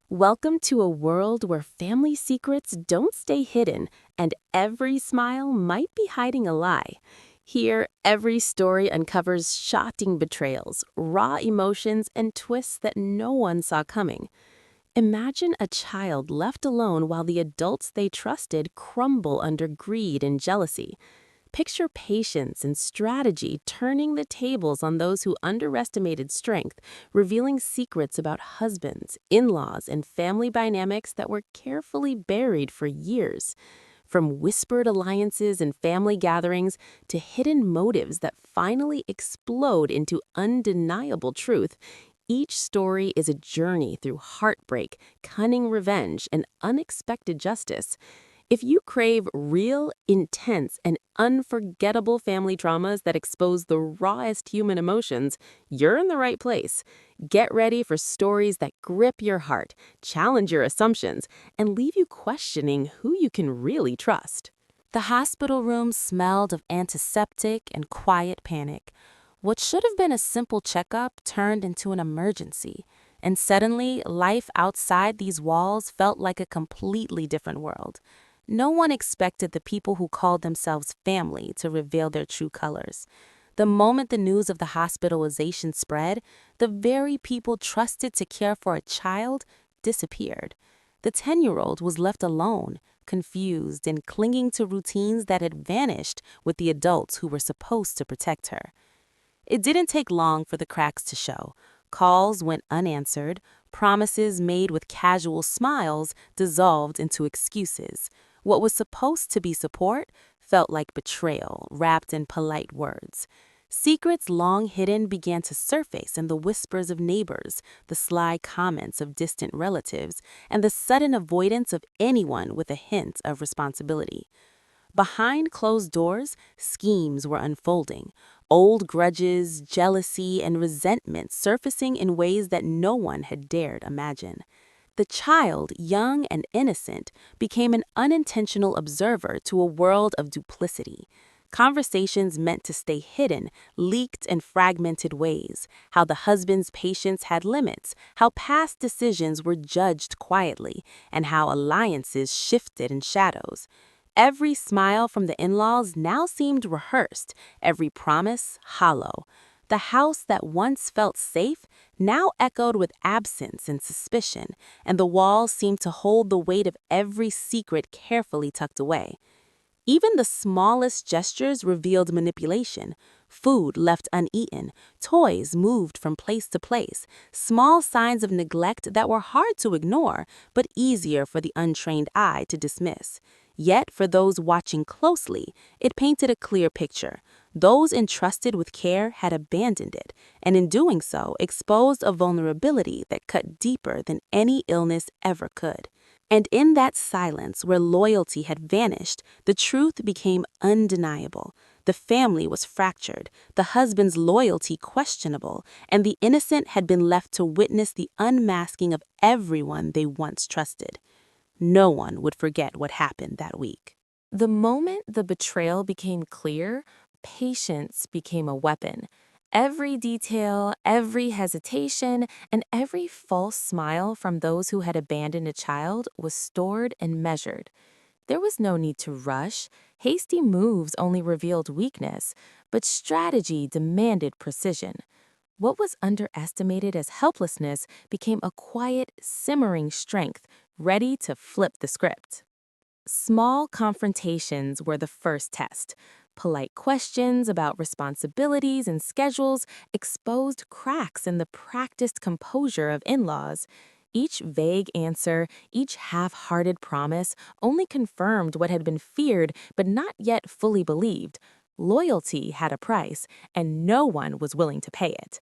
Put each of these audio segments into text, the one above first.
Welcome to a world where family secrets don't stay hidden and every smile might be hiding a lie. Here, every story uncovers shocking betrayals, raw emotions, and twists that no one saw coming. Imagine a child left alone while the adults they trusted crumble under greed and jealousy. Picture patience and strategy turning the tables on those who underestimated strength, revealing secrets about husbands, in-laws, and family dynamics that were carefully buried for years. From whispered alliances and family gatherings to hidden motives that finally explode into undeniable truth, each story is a journey through heartbreak, cunning revenge, and unexpected justice. If you crave real, intense, and unforgettable family traumas that expose the rawest human emotions, you're in the right place. Get ready for stories that grip your heart, challenge your assumptions, and leave you questioning who you can really trust. The hospital room smelled of antiseptic and quiet panic. What should have been a simple checkup turned into an emergency, and suddenly, life outside these walls felt like a completely different world. No one expected the people who called themselves family to reveal their true colors. The moment the news of the hospitalization spread, the very people trusted to care for a child disappeared. The 10-year-old was left alone, confused, and clinging to routines that had vanished with the adults who were supposed to protect her. It didn't take long for the cracks to show. Calls went unanswered, promises made with casual smiles dissolved into excuses. What was supposed to be support felt like betrayal wrapped in polite words. Secrets long hidden began to surface in the whispers of neighbors, the sly comments of distant relatives, and the sudden avoidance of anyone with a hint of responsibility. Behind closed doors, schemes were unfolding, old grudges, jealousy, and resentment surfacing in ways that no one had dared imagine. The child, young and innocent, became an unintentional observer to a world of duplicity. Conversations meant to stay hidden leaked in fragmented ways, how the husband's patience had limits, how past decisions were judged quietly, and how alliances shifted in shadows. Every smile from the in-laws now seemed rehearsed, every promise hollow. The house that once felt safe now echoed with absence and suspicion, and the walls seemed to hold the weight of every secret carefully tucked away. Even the smallest gestures revealed manipulation. Food left uneaten, toys moved from place to place, small signs of neglect that were hard to ignore, but easier for the untrained eye to dismiss. Yet, for those watching closely, it painted a clear picture. Those entrusted with care had abandoned it, and in doing so, exposed a vulnerability that cut deeper than any illness ever could. And in that silence where loyalty had vanished, the truth became undeniable. The family was fractured, the husband's loyalty questionable, and the innocent had been left to witness the unmasking of everyone they once trusted. No one would forget what happened that week. The moment the betrayal became clear, patience became a weapon. Every detail, every hesitation, and every false smile from those who had abandoned a child was stored and measured. There was no need to rush. Hasty moves only revealed weakness, but strategy demanded precision. What was underestimated as helplessness became a quiet, simmering strength, ready to flip the script. Small confrontations were the first test. Polite questions about responsibilities and schedules exposed cracks in the practiced composure of in-laws. Each vague answer, each half-hearted promise only confirmed what had been feared but not yet fully believed. Loyalty had a price, and no one was willing to pay it.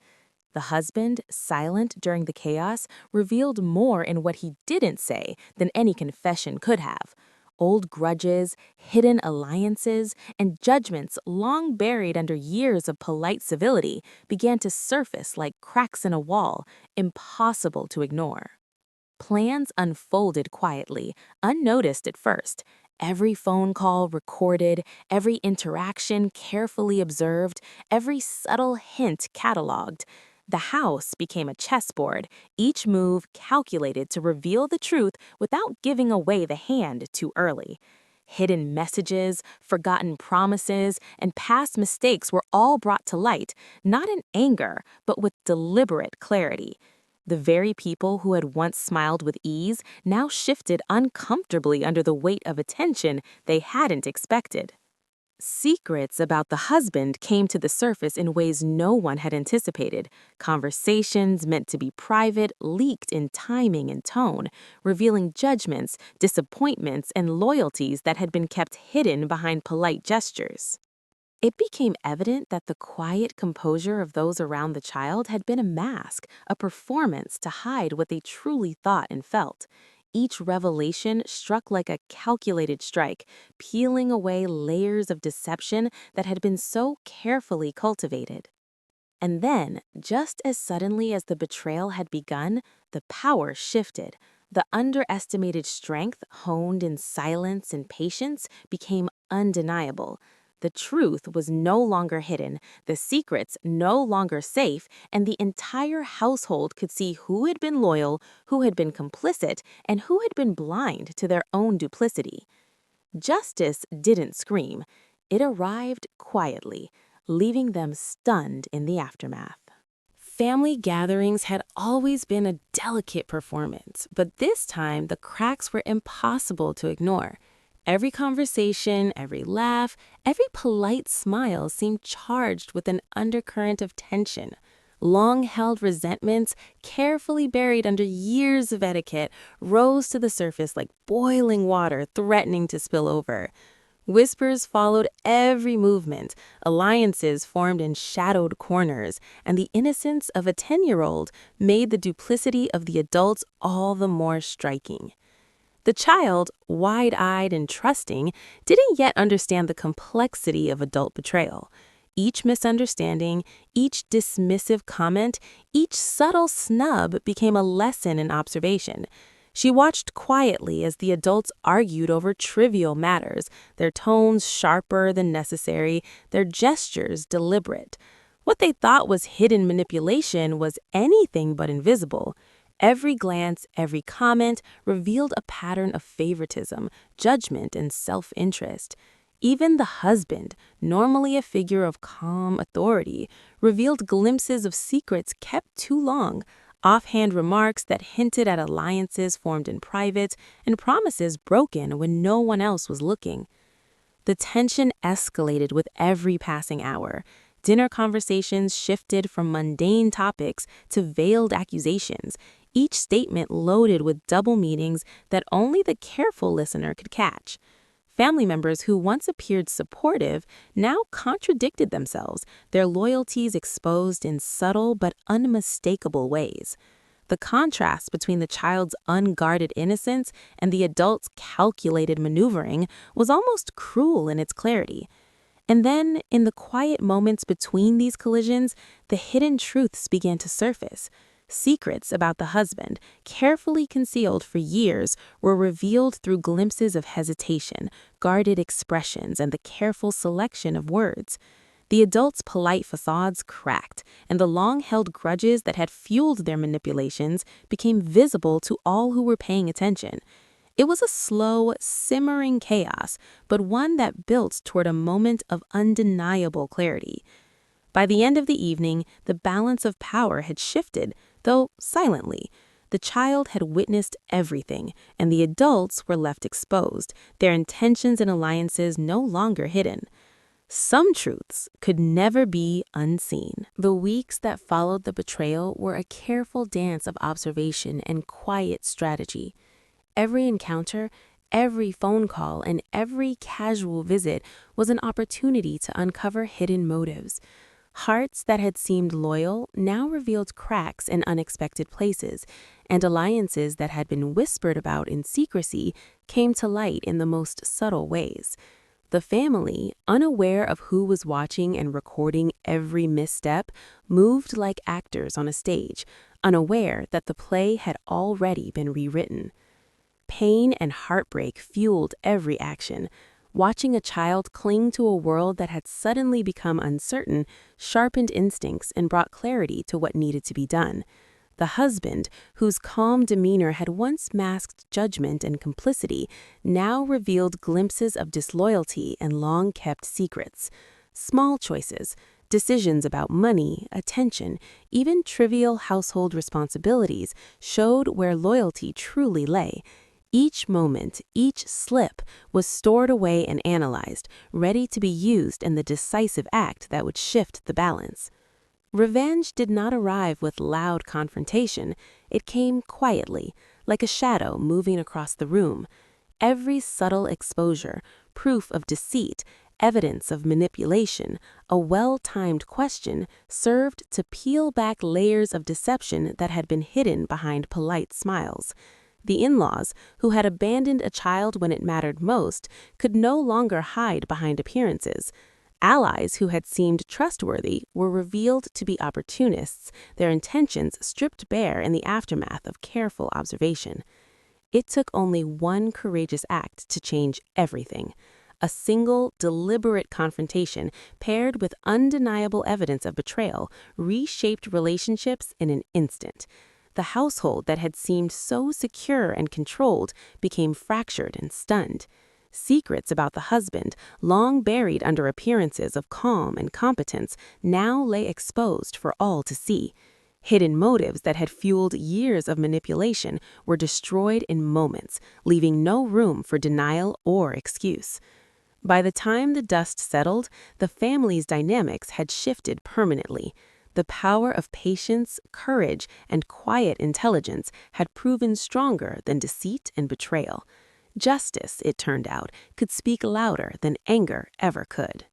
The husband, silent during the chaos, revealed more in what he didn't say than any confession could have. Old grudges, hidden alliances, and judgments long buried under years of polite civility began to surface like cracks in a wall, impossible to ignore. Plans unfolded quietly, unnoticed at first. Every phone call recorded, every interaction carefully observed, every subtle hint cataloged. The house became a chessboard, each move calculated to reveal the truth without giving away the hand too early. Hidden messages, forgotten promises, and past mistakes were all brought to light, not in anger, but with deliberate clarity. The very people who had once smiled with ease now shifted uncomfortably under the weight of attention they hadn't expected. Secrets about the husband came to the surface in ways no one had anticipated. Conversations meant to be private leaked in timing and tone, revealing judgments, disappointments, and loyalties that had been kept hidden behind polite gestures. It became evident that the quiet composure of those around the child had been a mask, a performance to hide what they truly thought and felt. Each revelation struck like a calculated strike, peeling away layers of deception that had been so carefully cultivated. And then, just as suddenly as the betrayal had begun, the power shifted. The underestimated strength, honed in silence and patience, became undeniable. The truth was no longer hidden, the secrets no longer safe, and the entire household could see who had been loyal, who had been complicit, and who had been blind to their own duplicity. Justice didn't scream. It arrived quietly, leaving them stunned in the aftermath. Family gatherings had always been a delicate performance, but this time the cracks were impossible to ignore. Every conversation, every laugh, every polite smile seemed charged with an undercurrent of tension. Long-held resentments, carefully buried under years of etiquette, rose to the surface like boiling water threatening to spill over. Whispers followed every movement, alliances formed in shadowed corners, and the innocence of a 10-year-old made the duplicity of the adults all the more striking. The child, wide-eyed and trusting, didn't yet understand the complexity of adult betrayal. Each misunderstanding, each dismissive comment, each subtle snub became a lesson in observation. She watched quietly as the adults argued over trivial matters, their tones sharper than necessary, their gestures deliberate. What they thought was hidden manipulation was anything but invisible. Every glance, every comment revealed a pattern of favoritism, judgment, and self-interest. Even the husband, normally a figure of calm authority, revealed glimpses of secrets kept too long, offhand remarks that hinted at alliances formed in private, and promises broken when no one else was looking. The tension escalated with every passing hour. Dinner conversations shifted from mundane topics to veiled accusations, each statement loaded with double meanings that only the careful listener could catch. Family members who once appeared supportive now contradicted themselves, their loyalties exposed in subtle but unmistakable ways. The contrast between the child's unguarded innocence and the adult's calculated maneuvering was almost cruel in its clarity. And then, in the quiet moments between these collisions, the hidden truths began to surface. Secrets about the husband, carefully concealed for years, were revealed through glimpses of hesitation, guarded expressions, and the careful selection of words. The adults' polite facades cracked, and the long-held grudges that had fueled their manipulations became visible to all who were paying attention. It was a slow, simmering chaos, but one that built toward a moment of undeniable clarity. By the end of the evening, the balance of power had shifted, though silently. The child had witnessed everything, and the adults were left exposed, their intentions and alliances no longer hidden. Some truths could never be unseen. The weeks that followed the betrayal were a careful dance of observation and quiet strategy. Every encounter, every phone call, and every casual visit was an opportunity to uncover hidden motives. Hearts that had seemed loyal now revealed cracks in unexpected places, and alliances that had been whispered about in secrecy came to light in the most subtle ways. The family, unaware of who was watching and recording every misstep, moved like actors on a stage, unaware that the play had already been rewritten. Pain and heartbreak fueled every action. Watching a child cling to a world that had suddenly become uncertain sharpened instincts and brought clarity to what needed to be done. The husband, whose calm demeanor had once masked judgment and complicity, now revealed glimpses of disloyalty and long-kept secrets. Small choices, decisions about money, attention, even trivial household responsibilities showed where loyalty truly lay. Each moment, each slip, was stored away and analyzed, ready to be used in the decisive act that would shift the balance. Revenge did not arrive with loud confrontation. It came quietly, like a shadow moving across the room. Every subtle exposure, proof of deceit, evidence of manipulation, a well-timed question served to peel back layers of deception that had been hidden behind polite smiles. The in-laws, who had abandoned a child when it mattered most, could no longer hide behind appearances. Allies who had seemed trustworthy were revealed to be opportunists, their intentions stripped bare in the aftermath of careful observation. It took only one courageous act to change everything. A single, deliberate confrontation paired with undeniable evidence of betrayal reshaped relationships in an instant. The household that had seemed so secure and controlled became fractured and stunned. Secrets about the husband, long buried under appearances of calm and competence, now lay exposed for all to see. Hidden motives that had fueled years of manipulation were destroyed in moments, leaving no room for denial or excuse. By the time the dust settled, the family's dynamics had shifted permanently. The power of patience, courage, and quiet intelligence had proven stronger than deceit and betrayal. Justice, it turned out, could speak louder than anger ever could.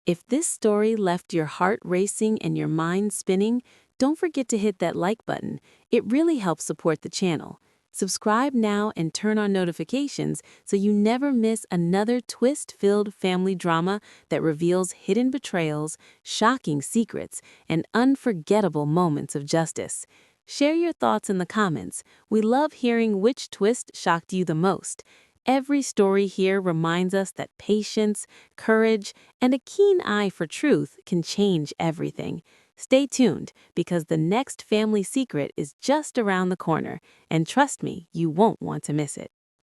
If this story left your heart racing and your mind spinning, don't forget to hit that like button. It really helps support the channel. Subscribe now and turn on notifications so you never miss another twist-filled family drama that reveals hidden betrayals, shocking secrets, and unforgettable moments of justice. Share your thoughts in the comments. We love hearing which twist shocked you the most. Every story here reminds us that patience, courage, and a keen eye for truth can change everything. Stay tuned, because the next family secret is just around the corner, and trust me, you won't want to miss it.